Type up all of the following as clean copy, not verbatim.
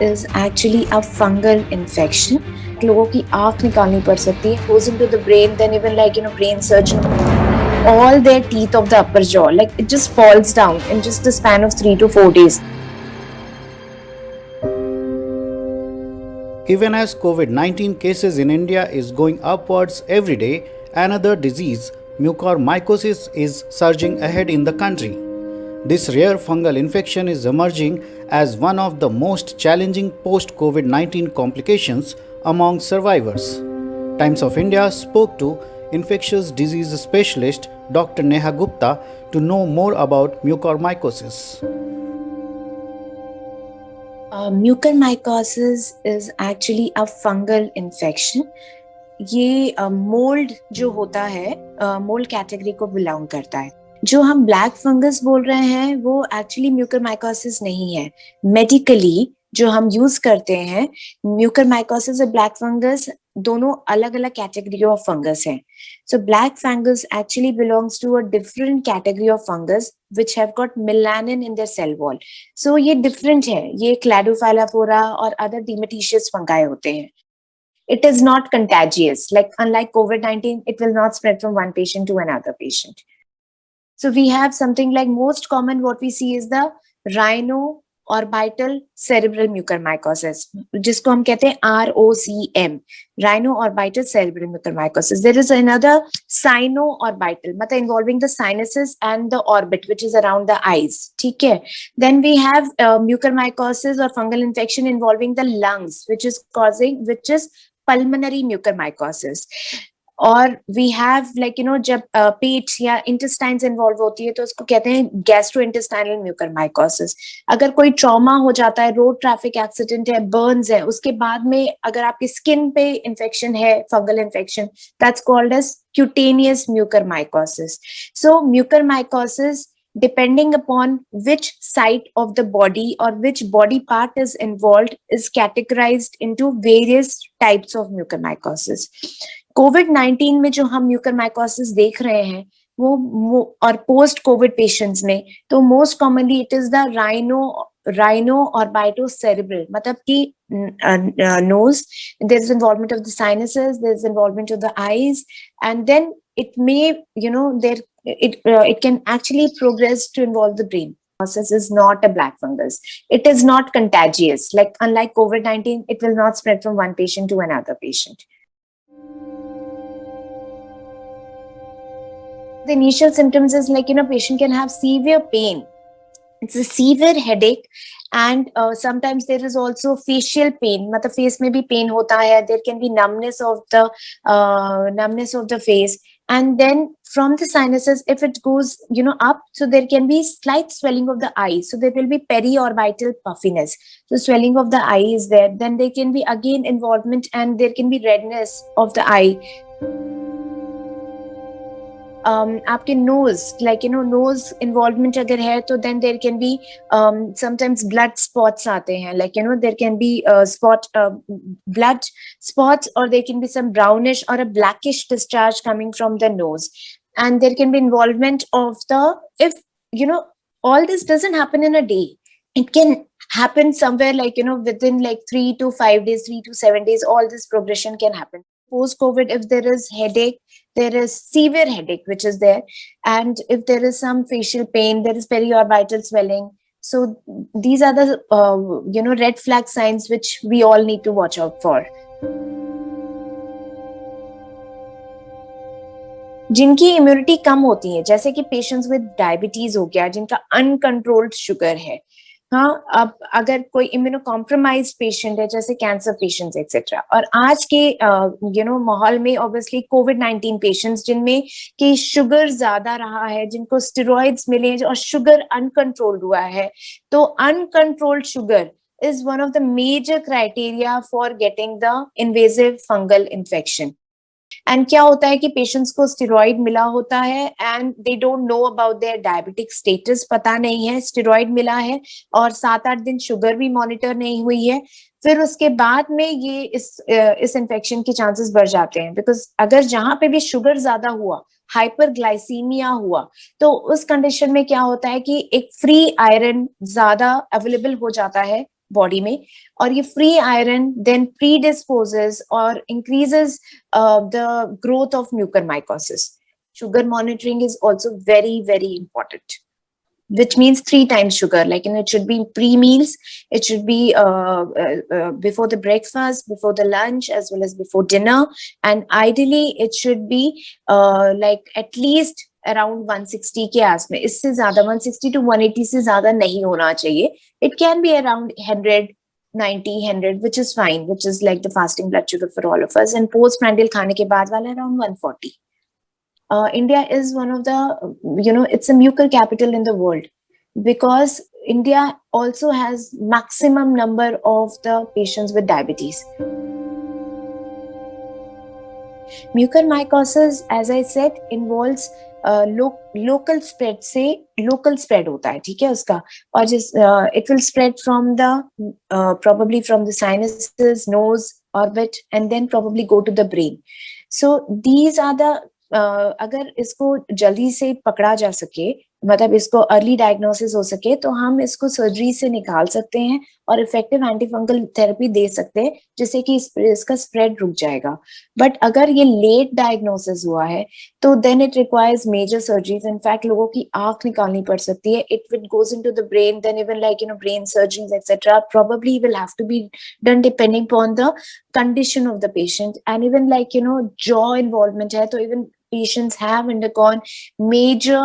is actually a fungal infection. लोगों की आंख निकालनी पड़ सकती है, goes into the brain, then even brain surgeon, all their teeth of the upper jaw, like it just falls down in just the span of 3 to 4 days. Even as COVID-19 cases in India is going upwards every day, another disease, mucormycosis, is surging ahead in the country. This rare fungal infection is emerging as one of the most challenging post-COVID-19 complications among survivors. Times of India spoke to infectious disease specialist Dr. Neha Gupta to know more about mucormycosis. Mucormycosis is actually a fungal infection. ये mould जो होता है, mould category को belong करता है. जो हम black fungus बोल रहे हैं वो एक्चुअली म्यूकरमाइकोसिस नहीं है. मेडिकली जो हम यूज करते हैं, म्यूकरमाइकोसिस और ब्लैक फंगस दोनों अलग अलग कैटेगरी ऑफ फंगस हैं. So black fungus actually belongs to a different category of fungus which have got melanin in their cell wall. So ये different है, ये Cladophyllaphora और other Demoetious fungi होते हैं. It is not contagious. Like unlike COVID-19, it will not spread from one patient to another patient. So we have something like most common what we see is the rhino-orbital cerebral mucormycosis, जिसको हम कहते हैं ROCM, rhino-orbital cerebral mucormycosis. There is another sino-orbital, मतलब involving the sinuses and the orbit, which is around the eyes. ठीक है. Then we have mucormycosis or fungal infection involving the lungs, which is pulmonary mucormycosis. और we have जब पेट या intestines involve होती है तो उसको कहते हैं गैस्ट्रोइंटेस्टाइनल म्यूकरमाइकोसिस. अगर कोई ट्रॉमा हो जाता है, रोड ट्रैफिक एक्सीडेंट है, बर्न्स है, उसके बाद में अगर आपकी स्किन पे इन्फेक्शन है, fungal infection, that's called as cutaneous mucormycosis. So mucormycosis, depending upon which site of the body or which body part is involved, is categorized into various types of mucormycosis. COVID-19 में जो हम mucormycosis देख रहे हैं वो और post Covid patients में, तो most commonly it is the rhino-orbital-cerebral, मतलब कि nose, there is involvement of the sinuses, there is involvement of the eyes, and then it may, it can actually progress to involve the brain. This is not a black fungus. It is not contagious. Like unlike COVID-19, it will not spread from one patient to another patient. The initial symptoms is patient can have severe pain. It's a severe headache, and sometimes there is also facial pain. मतलब face में भी pain होता है. There can be numbness of the face, and then from the sinuses, if it goes up, so there can be slight swelling of the eye. So there will be periorbital puffiness. So swelling of the eye is there. Then there can be again involvement, and there can be redness of the eye. आपके nose, nose involvement अगर है तो then there can be sometimes blood spots आते हैं, there can be blood spots, or there can be some brownish or a blackish discharge coming from the nose, and there can be involvement of if all this doesn't happen in a day, it can happen somewhere within 3 to 5 days, 3 to 7 days, all this progression can happen. Post-COVID, if there is headache, there is severe headache which is there, and if there is some facial pain, there is periorbital swelling. So these are the red flag signs which we all need to watch out for. जिनकी immunity कम होती है, जैसे कि patients with diabetes हो गया, जिनका uncontrolled sugar है, हाँ, अब अगर कोई इम्यूनो कॉम्प्रोमाइज पेशेंट है, जैसे कैंसर पेशेंट्स एक्सेट्रा, और आज के माहौल में ऑब्वियसली कोविड-19 पेशेंट्स जिनमें कि शुगर ज्यादा रहा है, जिनको स्टेरॉइड्स मिले और शुगर अनकंट्रोल्ड हुआ है, तो uncontrolled sugar is one of the major criteria for getting the invasive fungal infection. And क्या होता है कि पेशेंट्स को स्टेरॉइड मिला होता है and they don't know about their diabetic status, पता नहीं है, स्टेरॉइड मिला है और 7-8 दिन शुगर भी मॉनिटर नहीं हुई है, फिर उसके बाद में ये इस इन्फेक्शन के चांसेस बढ़ जाते हैं. बिकॉज अगर जहां पे भी शुगर ज्यादा हुआ, हाइपरग्लाइसीमिया हुआ, तो उस कंडीशन में क्या होता है कि एक फ्री आयरन ज्यादा अवेलेबल हो जाता है बॉडी में, और ये फ्री आयरन देन प्रीडिस्पोजेस और increases the growth of mucormycosis. Sugar monitoring is also very, very important, which means 3 times sugar. Like, it should be pre-meals, it should be before the breakfast, before the lunch, as well as before dinner, and ideally it should be like at least around 160 के आस में. इससे ज्यादा 160 to 180 से ज्यादा नहीं होना चाहिए. It can be around 100, 90, 100, which is fine, which is like the fasting blood sugar for all of us. And postprandial खाने के बाद वाला around 140. India is one of the, it's a mucor capital in the world, because India also has maximum number of the patients with diabetes. Mucormycosis, as I said, involves local spread से local spread होता है, ठीक है उसका, और it will spread from the probably from the sinuses, nose, orbit, and then probably go to the brain. So these are the अगर इसको जल्दी से पकड़ा जा सके, मतलब इसको अर्ली डायग्नोसिस हो सके, तो हम इसको सर्जरी से निकाल सकते हैं और इफेक्टिव एंटीफंगल थेरेपी दे सकते हैं, जिससे कि इसका स्प्रेड रुक जाएगा. बट अगर ये लेट डायग्नोसिस हुआ है तो then it requires major surgeries. In fact लोगों की आंख निकालनी पड़ सकती है. It will goes into the brain, then even like brain surgeries etcetera probably will have to be done depending upon the condition of the patient. And even like jaw involvement है, तो even patients have undergone major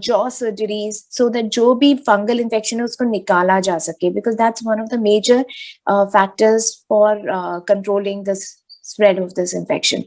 jaw surgeries so that जो भी fungal infection है उसको निकाला जा सके, because that's one of the major factors for controlling the spread of this infection.